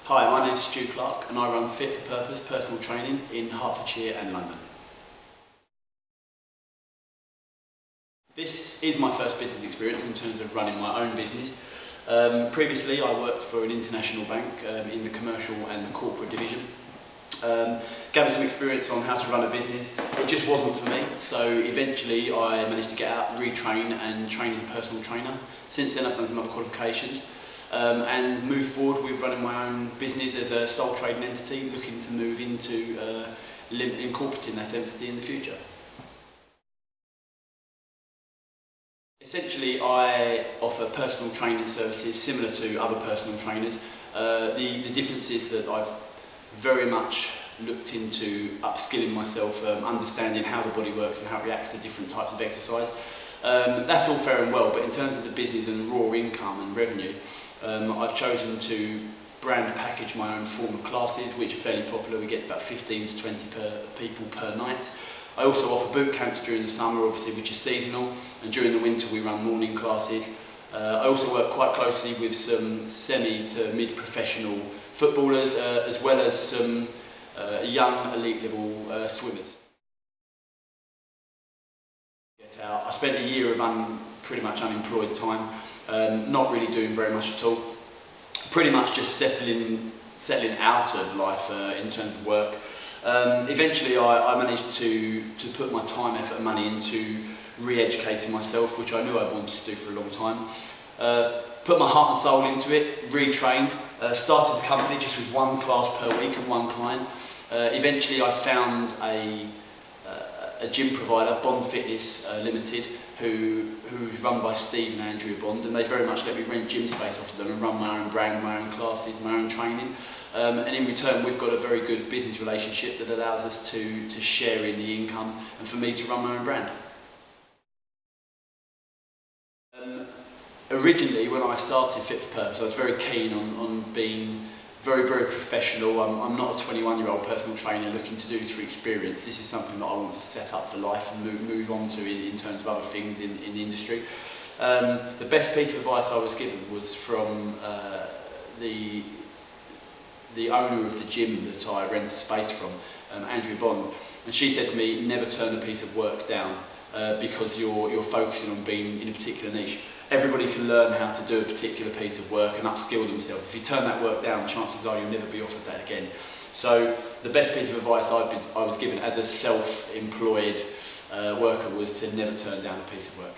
Hi, my name's Stu Clarke and I run Fit for Purpose personal training in Hertfordshire and London. This is my first business experience in terms of running my own business. Previously I worked for an international bank in the commercial and the corporate division. Gave me some experience on how to run a business. It just wasn't for me, so eventually I managed to get out, retrain and train as a personal trainer. Since then I've done some other qualifications. And move forward with running my own business as a sole trading entity, looking to move into incorporating that entity in the future. Essentially, I offer personal training services similar to other personal trainers. The difference is that I've very much looked into upskilling myself, understanding how the body works and how it reacts to different types of exercise. That's all fair and well, but in terms of the business and raw income and revenue, I've chosen to brand package my own form of classes, which are fairly popular. We get about 15 to 20 people per night. I also offer boot camps during the summer, obviously, which is seasonal, and during the winter we run morning classes. I also work quite closely with some semi to mid-professional footballers, as well as some young elite level swimmers. I spent a year of pretty much unemployed time, not really doing very much at all. Pretty much just settling out of life in terms of work. Eventually I managed to put my time, effort and money into re-educating myself, which I knew I wanted to do for a long time. Put my heart and soul into it, retrained, started the company just with one class per week and one client. Eventually I found a gym provider, Bond Fitness Limited, who's run by Steve and Andrea Bond, and they very much let me rent gym space off of them and run my own brand, my own classes, my own training. And in return we've got a very good business relationship that allows us to share in the income and for me to run my own brand. Originally, when I started Fit for Purpose, I was very keen on being very professional. I'm not a 21-year-old personal trainer looking to do this for experience. This is something that I want to set up for life and move on to in terms of other things in the industry. The best piece of advice I was given was from the owner of the gym that I rent space from, Andrea Bond, and she said to me, never turn a piece of work down because you're focusing on being in a particular niche. Everybody can learn how to do a particular piece of work and upskill themselves. If you turn that work down, chances are you'll never be offered that again. So the best piece of advice I was given as a self-employed worker was to never turn down a piece of work.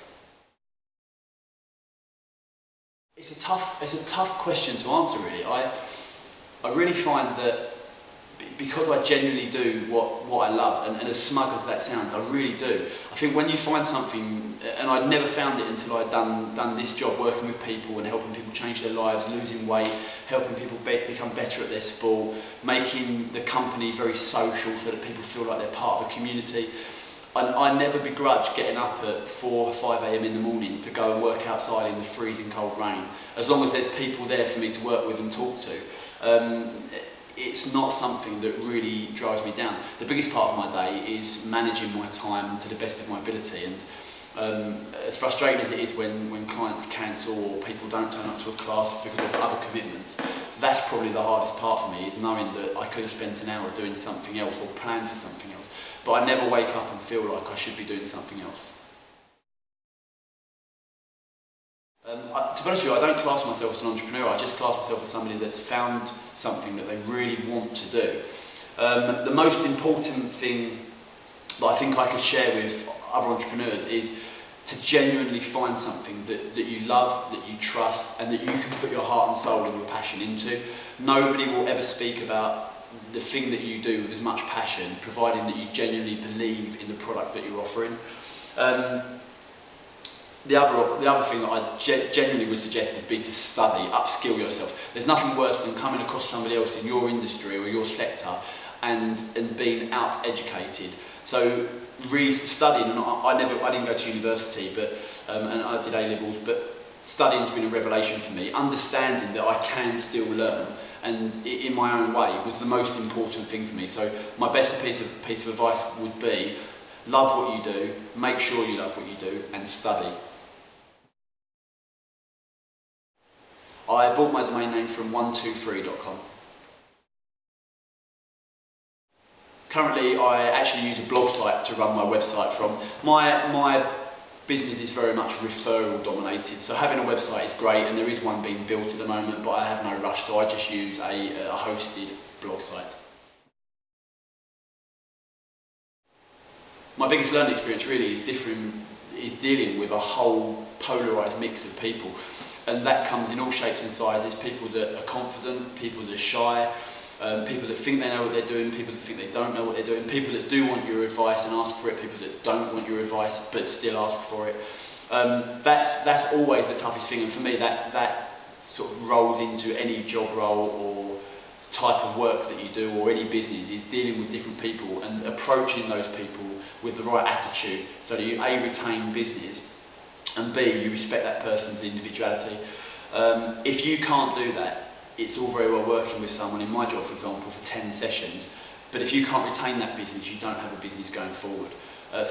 It's a tough question to answer, really. I really find that because I genuinely do what I love, and as smug as that sounds, I really do. I think when you find something, and I'd never found it until I'd done this job, working with people and helping people change their lives, losing weight, helping people become better at their sport, making the company very social so that people feel like they're part of a community. I never begrudge getting up at 4 or 5 a.m. in the morning to go and work outside in the freezing cold rain, as long as there's people there for me to work with and talk to. It's not something that really drives me down. The biggest part of my day is managing my time to the best of my ability, and as frustrating as it is when clients cancel or people don't turn up to a class because of other commitments, that's probably the hardest part for me, is knowing that I could have spent an hour doing something else or planned for something else, but I never wake up and feel like I should be doing something else. To be honest with you, I don't class myself as an entrepreneur, I just class myself as somebody that's found something that they really want to do. The most important thing that I think I could share with other entrepreneurs is to genuinely find something that you love, that you trust, and that you can put your heart and soul and your passion into. Nobody will ever speak about the thing that you do with as much passion, providing that you genuinely believe in the product that you're offering. The other thing that I genuinely would suggest would be to study, upskill yourself. There's nothing worse than coming across somebody else in your industry or your sector and being out-educated. So studying, and I didn't go to university, but and I did A-levels, but studying's been a revelation for me. Understanding that I can still learn and in my own way was the most important thing for me. So my best piece of advice would be, love what you do, make sure you love what you do, and study. I bought my domain name from 123.com. Currently, I actually use a blog site to run my website from. My business is very much referral dominated, so having a website is great, and there is one being built at the moment, but I have no rush, so I just use a hosted blog site. My biggest learning experience really is dealing with a whole polarised mix of people, and that comes in all shapes and sizes. People that are confident, people that are shy, people that think they know what they're doing, people that think they don't know what they're doing, people that do want your advice and ask for it, people that don't want your advice but still ask for it. That's always the toughest thing, and for me that sort of rolls into any job role or type of work that you do, or any business, is dealing with different people and approaching those people with the right attitude so that you A, retain business, and B, you respect that person's individuality. If you can't do that, it's all very well working with someone, in my job for example, for 10 sessions, but if you can't retain that business, you don't have a business going forward.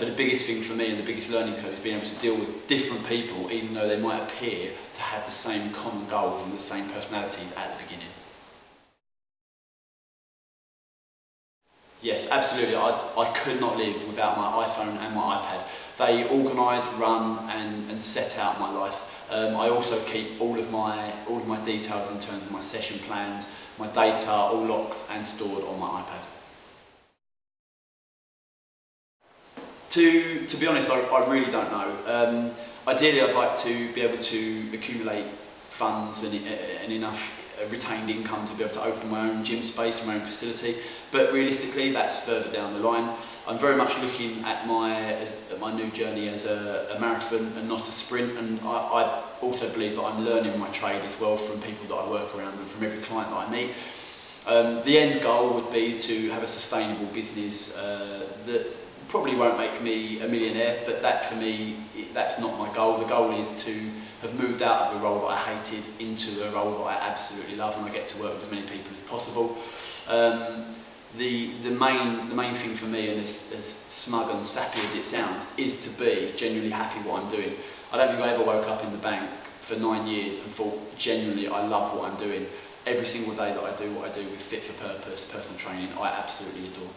So the biggest thing for me, and the biggest learning curve, is being able to deal with different people, even though they might appear to have the same common goals and the same personalities at the beginning. Yes, absolutely. I could not live without my iPhone and my iPad. They organise, run and set out my life. I also keep all of my details in terms of my session plans, my data, all locked and stored on my iPad. To be honest, I really don't know. Ideally, I'd like to be able to accumulate funds and enough retained income to be able to open my own gym space, my own facility, but realistically that's further down the line. I'm very much looking at my new journey as a marathon and not a sprint, and I also believe that I'm learning my trade as well from people that I work around and from every client that I meet. The end goal would be to have a sustainable business that probably won't make me a millionaire, but that for me, that's not my goal. The goal is to have moved out of a role that I hated into a role that I absolutely love, and I get to work with as many people as possible. The main thing for me, and as smug and sappy as it sounds, is to be genuinely happy what I'm doing. I don't think I ever woke up in the bank for 9 years and thought genuinely I love what I'm doing. Every single day that I do what I do with Fit for Purpose, personal training, I absolutely adore.